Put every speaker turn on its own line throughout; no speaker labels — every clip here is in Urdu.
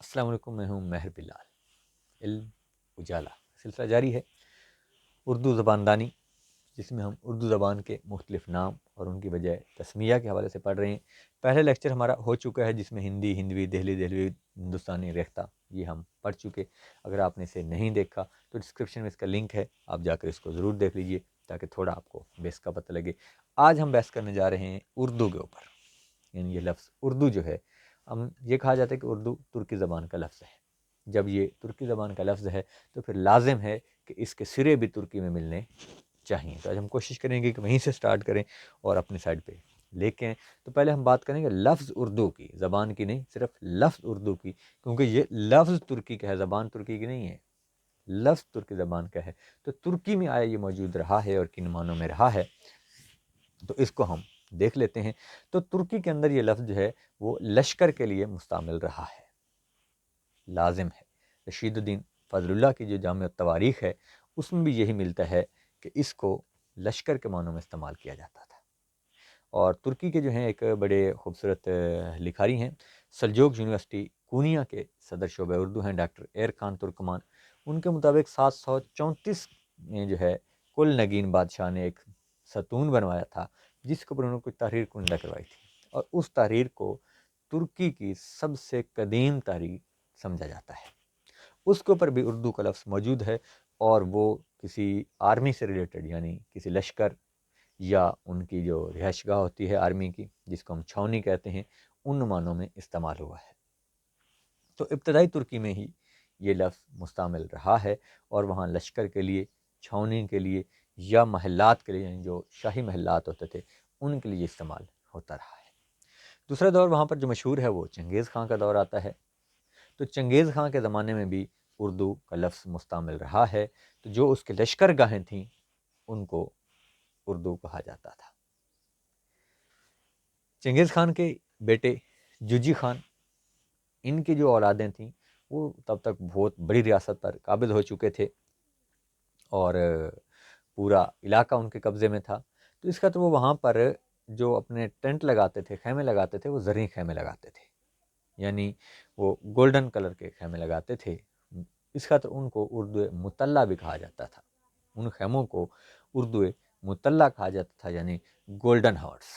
السلام علیکم، میں ہوں مہر بلال۔ علم اجالا سلسلہ جاری ہے اردو زبان دانی، جس میں ہم اردو زبان کے مختلف نام اور ان کی وجہ تسمیہ کے حوالے سے پڑھ رہے ہیں۔ پہلے لیکچر ہمارا ہو چکا ہے جس میں ہندی، ہندوی، دہلوی، ہندوستانی، ریختہ یہ ہم پڑھ چکے۔ اگر آپ نے اسے نہیں دیکھا تو ڈسکرپشن میں اس کا لنک ہے، آپ جا کر اس کو ضرور دیکھ لیجئے تاکہ تھوڑا آپ کو بیس کا پتہ لگے۔ آج ہم بحث کرنے جا رہے ہیں اردو کے اوپر، یعنی یہ لفظ اردو جو ہے، ہم یہ کہا جاتا ہے کہ اردو ترکی زبان کا لفظ ہے۔ جب یہ ترکی زبان کا لفظ ہے تو پھر لازم ہے کہ اس کے سرے بھی ترکی میں ملنے چاہیے۔ تو آج ہم کوشش کریں گے کہ وہیں سے سٹارٹ کریں اور اپنی سائڈ پہ لے کے آئیں۔ تو پہلے ہم بات کریں گے لفظ اردو کی، زبان کی نہیں، صرف لفظ اردو کی، کیونکہ یہ لفظ ترکی کا ہے، زبان ترکی کی نہیں ہے، لفظ ترکی زبان کا ہے۔ تو ترکی میں آیا یہ موجود رہا ہے اور کن معنوں میں رہا ہے، تو اس کو ہم دیکھ لیتے ہیں۔ تو ترکی کے اندر یہ لفظ جو ہے وہ لشکر کے لیے مستعمل رہا ہے، لازم ہے۔ رشید الدین فضل اللہ کی جو جامع التواریخ ہے اس میں بھی یہی ملتا ہے کہ اس کو لشکر کے معنوں میں استعمال کیا جاتا تھا۔ اور ترکی کے جو ہیں ایک بڑے خوبصورت لکھاری ہیں، سلجوق یونیورسٹی کونیا کے صدر شعبہ اردو ہیں ڈاکٹر ایرکان ترکمان، ان کے مطابق 734 میں جو ہے کل نگین بادشاہ نے ایک ستون بنوایا تھا جس کے اوپر انہوں نے کچھ تحریر کنندہ کروائی تھی، اور اس تحریر کو ترکی کی سب سے قدیم تحریر سمجھا جاتا ہے۔ اس کے اوپر بھی اردو کا لفظ موجود ہے، اور وہ کسی آرمی سے ریلیٹڈ، یعنی کسی لشکر یا ان کی جو رہائش گاہ ہوتی ہے آرمی کی، جس کو ہم چھاؤنی کہتے ہیں، ان معنوں میں استعمال ہوا ہے۔ تو ابتدائی ترکی میں ہی یہ لفظ مستعمل رہا ہے، اور وہاں لشکر کے لیے، چھاؤنی کے لیے یا محلات کے لیے، یعنی جو شاہی محلات ہوتے تھے ان کے لیے استعمال ہوتا رہا ہے۔ دوسرا دور وہاں پر جو مشہور ہے وہ چنگیز خان کا دور آتا ہے۔ تو چنگیز خان کے زمانے میں بھی اردو کا لفظ مستعمل رہا ہے، تو جو اس کے لشکر گاہیں تھیں ان کو اردو کہا جاتا تھا۔ چنگیز خان کے بیٹے جوجی خان، ان کی جو اولادیں تھیں وہ تب تک بہت بڑی ریاست پر قابض ہو چکے تھے، اور پورا علاقہ ان کے قبضے میں تھا۔ تو اس خاطر وہ وہاں پر جو اپنے ٹینٹ لگاتے تھے، خیمے لگاتے تھے، وہ زرعی خیمے لگاتے تھے، یعنی وہ گولڈن کلر کے خیمے لگاتے تھے۔ اس خاطر ان کو اردو مطلع بھی کہا جاتا تھا، ان خیموں کو اردو مطلع کہا جاتا تھا، یعنی گولڈن ہارٹس۔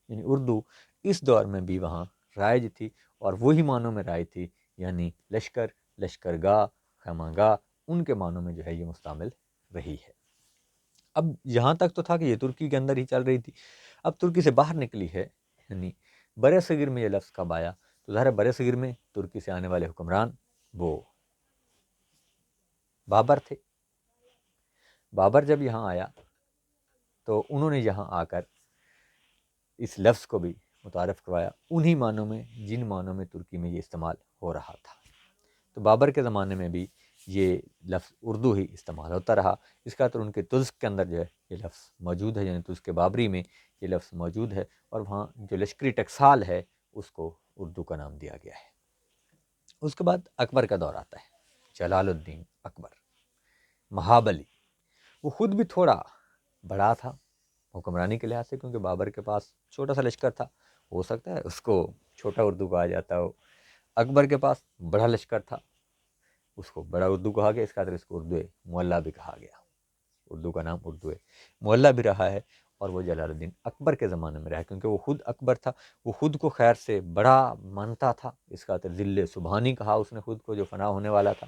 یعنی اردو اس دور میں بھی وہاں رائج تھی، اور وہی معنوں میں رائج تھی، یعنی لشکر، لشکرگاہ، خیمہ گاہ، ان کے معنوں میں جو ہے یہ مستعمل رہی ہے۔ اب یہاں تک تو تھا کہ یہ ترکی کے اندر ہی چل رہی تھی، اب ترکی سے باہر نکلی ہے، یعنی بر صغیر میں یہ لفظ کب آیا؟ تو ظاہر بر صغیر میں ترکی سے آنے والے حکمران وہ بابر تھے۔ بابر جب یہاں آیا تو انہوں نے یہاں آ کر اس لفظ کو بھی متعارف کروایا انہی معنوں میں جن معنوں میں ترکی میں یہ استعمال ہو رہا تھا۔ تو بابر کے زمانے میں بھی یہ لفظ اردو ہی استعمال ہوتا رہا۔ اس کا تو ان کے تزک کے اندر جو ہے یہ لفظ موجود ہے، یعنی تزک بابری میں یہ لفظ موجود ہے، اور وہاں جو لشکری ٹکسال ہے اس کو اردو کا نام دیا گیا ہے۔ اس کے بعد اکبر کا دور آتا ہے، جلال الدین اکبر، مہابلی۔ وہ خود بھی تھوڑا بڑا تھا حکمرانی کے لحاظ سے، کیونکہ بابر کے پاس چھوٹا سا لشکر تھا، ہو سکتا ہے اس کو چھوٹا اردو کہا جاتا ہو۔ اکبر کے پاس بڑا لشکر تھا، اس کو بڑا اردو کہا گیا، اس خاطر اس کو اردو معلیٰ بھی کہا گیا۔ اردو کا نام اردو معلیٰ بھی رہا ہے، اور وہ جلال الدین اکبر کے زمانے میں رہا، کیونکہ وہ خود اکبر تھا، وہ خود کو خیر سے بڑا مانتا تھا، اس خاطر ذل سبحانی کہا اس نے خود کو، جو فنا ہونے والا تھا،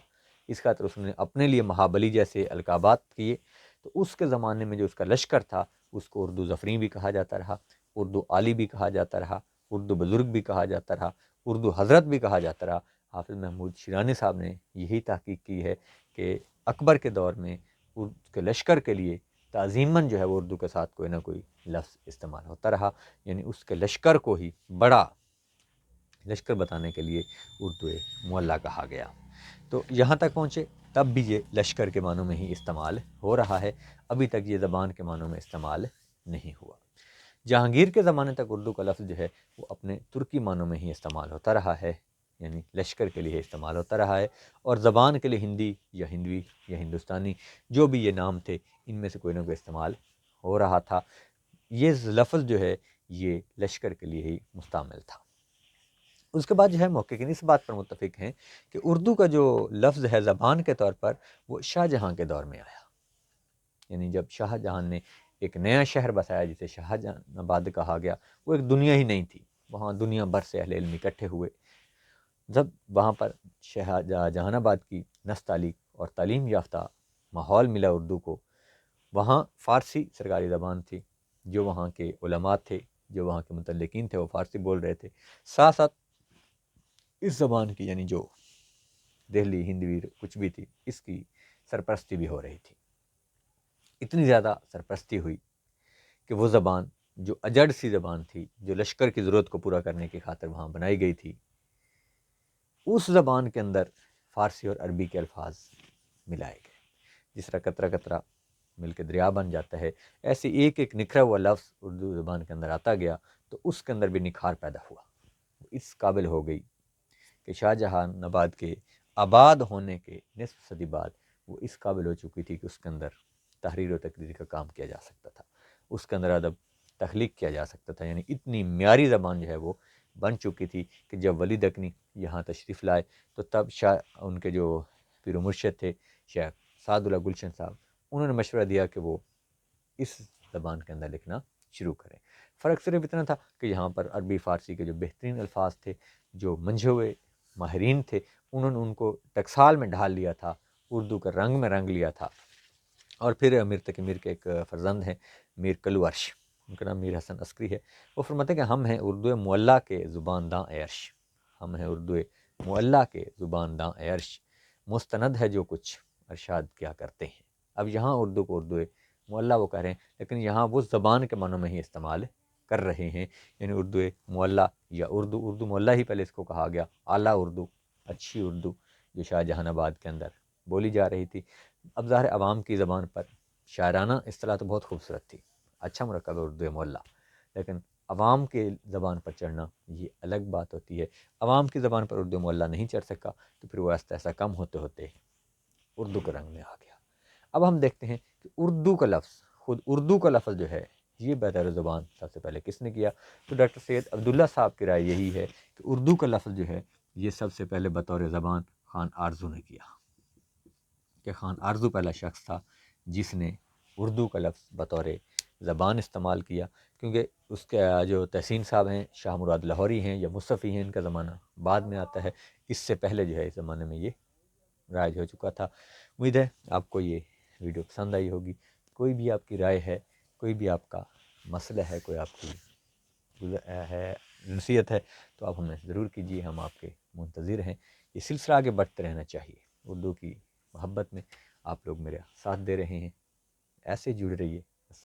اس خاطر اس نے اپنے لیے مہابلی جیسے القابات کیے۔ تو اس کے زمانے میں جو اس کا لشکر تھا اس کو اردو ظفری بھی کہا جاتا رہا، اردو عالی بھی کہا جاتا رہا، اردو بزرگ بھی کہا جاتا رہا، اردو حضرت بھی کہا جاتا رہا۔ حافظ محمود شیرانی صاحب نے یہی تحقیق کی ہے کہ اکبر کے دور میں اس کے لشکر کے لیے تعظیماً جو ہے وہ اردو کے ساتھ کوئی نہ کوئی لفظ استعمال ہوتا رہا، یعنی اس کے لشکر کو ہی بڑا لشکر بتانے کے لیے اردو معلیٰ کہا گیا۔ تو یہاں تک پہنچے، تب بھی یہ لشکر کے معنوں میں ہی استعمال ہو رہا ہے، ابھی تک یہ زبان کے معنوں میں استعمال نہیں ہوا۔ جہانگیر کے زمانے تک اردو کا لفظ جو ہے وہ اپنے ترکی معنوں میں ہی استعمال ہوتا رہا ہے، یعنی لشکر کے لیے استعمال ہوتا رہا ہے، اور زبان کے لیے ہندی یا ہندوی یا ہندوستانی جو بھی یہ نام تھے ان میں سے کوئی نہ کوئی استعمال ہو رہا تھا۔ یہ لفظ جو ہے یہ لشکر کے لیے ہی مستعمل تھا۔ اس کے بعد جو ہے محققین اس بات پر متفق ہیں کہ اردو کا جو لفظ ہے زبان کے طور پر وہ شاہ جہاں کے دور میں آیا، یعنی جب شاہ جہاں نے ایک نیا شہر بسایا جسے شاہ جہاں آباد کہا گیا، وہ ایک دنیا ہی نہیں تھی، وہاں دنیا بھر سے اہل علم اکٹھے ہوئے، جب وہاں پر جہان آباد کی نستعلیق اور تعلیم یافتہ ماحول ملا اردو کو، وہاں فارسی سرکاری زبان تھی، جو وہاں کے علماء تھے، جو وہاں کے متعلقین تھے وہ فارسی بول رہے تھے، ساتھ ساتھ اس زبان کی یعنی جو دہلی ہندوی کچھ بھی تھی اس کی سرپرستی بھی ہو رہی تھی، اتنی زیادہ سرپرستی ہوئی کہ وہ زبان جو اجڑ سی زبان تھی، جو لشکر کی ضرورت کو پورا کرنے کی خاطر وہاں بنائی گئی تھی، اس زبان کے اندر فارسی اور عربی کے الفاظ ملائے گئے، جس طرح قطرہ قطرہ مل کے دریا بن جاتا ہے، ایسے ایک ایک نکھرا ہوا لفظ اردو زبان کے اندر آتا گیا تو اس کے اندر بھی نکھار پیدا ہوا، اس قابل ہو گئی کہ شاہ جہان آباد کے آباد ہونے کے نصف صدی بعد وہ اس قابل ہو چکی تھی کہ اس کے اندر تحریر و تقریر کا کام کیا جا سکتا تھا، اس کے اندر ادب تخلیق کیا جا سکتا تھا، یعنی اتنی معیاری زبان جو ہے وہ بن چکی تھی کہ جب ولی دکنی یہاں تشریف لائے تو تب ان کے جو پیر و مرشد تھے شیخ سعد اللہ گلشن صاحب، انہوں نے مشورہ دیا کہ وہ اس زبان کے اندر لکھنا شروع کریں۔ فرق صرف اتنا تھا کہ یہاں پر عربی فارسی کے جو بہترین الفاظ تھے، جو منجھے ہوئے ماہرین تھے، انہوں نے ان کو ٹکسال میں ڈھال لیا تھا، اردو کا رنگ میں رنگ لیا تھا، اور پھر امیر تقی میر کے ایک فرزند ہیں میر کلو عرش، ان کا نام میر حسن عسکری ہے، وہ فرماتے ہیں کہ ہم ہیں اردو معلیٰ کے زبان داں اے عرش، ہم ہیں اردو معلیٰ کے زبان داں اے عرش، مستند ہے جو کچھ ارشاد کیا کرتے ہیں۔ اب یہاں اردو کو اردو معلیٰ وہ کہہ رہے ہیں، لیکن یہاں وہ زبان کے معنوں میں ہی استعمال کر رہے ہیں، یعنی اردو معلیٰ یا اردو معلیٰ ہی پہلے اس کو کہا گیا، اعلیٰ اردو، اچھی اردو جو شاہ جہان آباد کے اندر بولی جا رہی تھی۔ اب ظاہر عوام کی زبان پر شاعرانہ اصطلاح تو بہت خوبصورت تھی، اچھا مرکب ہے اردو معلیٰ، لیکن عوام کے زبان پر چڑھنا یہ الگ بات ہوتی ہے، عوام کی زبان پر اردو معلیٰ نہیں چڑھ سکا تو پھر وہ ایسا ایسا کم ہوتے ہوتے اردو کے رنگ میں آ گیا۔ اب ہم دیکھتے ہیں کہ اردو کا لفظ، خود اردو کا لفظ جو ہے یہ بطور زبان سب سے پہلے کس نے کیا؟ تو ڈاکٹر سید عبداللہ صاحب کی رائے یہی ہے کہ اردو کا لفظ جو ہے یہ سب سے پہلے بطور زبان خان آرزو نے کیا، کہ خان آرزو پہلا شخص تھا جس نے اردو کا لفظ بطور زبان استعمال کیا، کیونکہ اس کے جو تحسین صاحب ہیں، شاہ مراد لاہوری ہیں یا مصطفی ہیں، ان کا زمانہ بعد میں آتا ہے، اس سے پہلے جو ہے اس زمانے میں یہ رائج ہو چکا تھا۔ امید ہے آپ کو یہ ویڈیو پسند آئی ہوگی، کوئی بھی آپ کی رائے ہے، کوئی بھی آپ کا مسئلہ ہے، کوئی آپ کی ہے نصیحت ہے تو آپ ہمیں ضرور کیجیے، ہم آپ کے منتظر ہیں، یہ سلسلہ آگے بڑھتے رہنا چاہیے، اردو کی محبت میں آپ لوگ میرا ساتھ دے رہے ہیں، ایسے جڑ رہیے۔